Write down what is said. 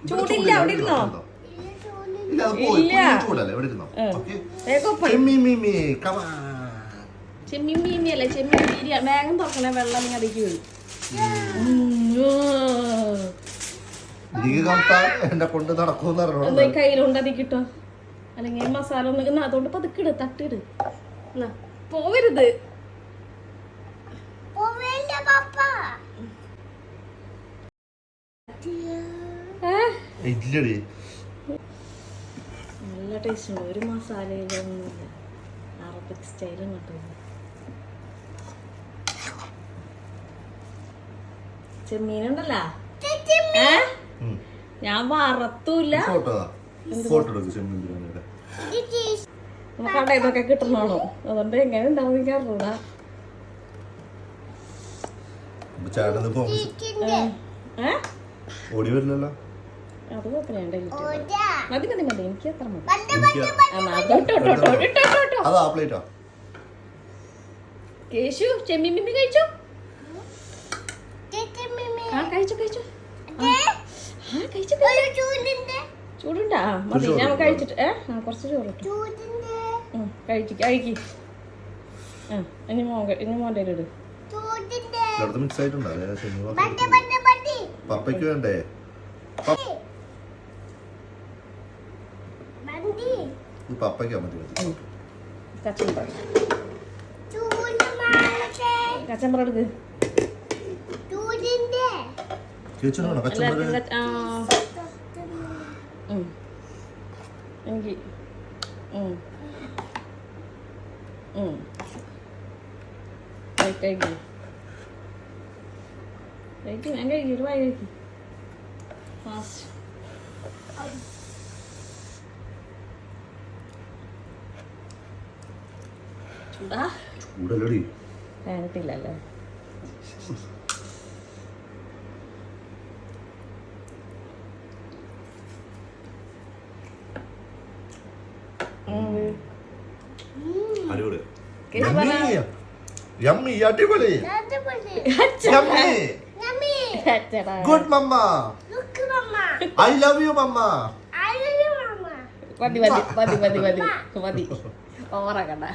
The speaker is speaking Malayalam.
ചൂടില്ല അവിടെ ഇരുന്നോ? ചെമ്മീമിയല്ലേ ചെമ്മീൻ വേഗം തുറക്കണേ, വെള്ളം അതിലേക്ക് വീഴും. കയ്യിലുണ്ട് അതിക്കിട്ടോ, അല്ലെങ്കിൽ മസാല ഒന്നും അതുകൊണ്ട് പതുക്കിട്, തട്ടിട്, പോവരുത്. നല്ല ടേസ്റ്റ് ഉണ്ട്, ഒരു മസാലയിലൊന്നുമില്ല, അറബിക് സ്റ്റൈലും കിട്ടും. ചെമ്മീനുണ്ടല്ലോ ഞാൻ വറുത്തൂല്ല, കടയിൽ നിന്നൊക്കെ കിട്ടണോ, അതുകൊണ്ട് എങ്ങനെ ഉണ്ടാവും എനിക്ക് അറിഞ്ഞൂടാ. അത് കുഴപ്പമില്ല, മതി മതി മതി, എനിക്ക് അത്ര മതി. കേശു ചെമ്മീൻ ബിന്ദു കഴിച്ചോ? കഴിച്ചു കഴിച്ചു ചൂടുണ്ടാ? മതി, ഞാൻ കഴിച്ചിട്ട് കുറച്ച് ചോറ് കഴിച്ചു കഴിക്ക്. ഇനി മോൻ്റെ ഇട്. പപ്പയ്ക്ക് വേണ്ടേ? പപ്പയ്ക്കാ മതി. കച്ചമ്പറ എടുക്ക്. എനിക്ക് കഴിക്കും, ഞാൻ കഴിക്കും, ഒരു വായി കഴിക്കും ഫാസ്റ്റ്. ചൂടാ? ചൂടല്ലടി, വേണ്ടില്ലല്ലേ. Good mamma, I love you mamma. മതി മതി മതി മതി മതി മതി, ഓവറാക്കണ്ട.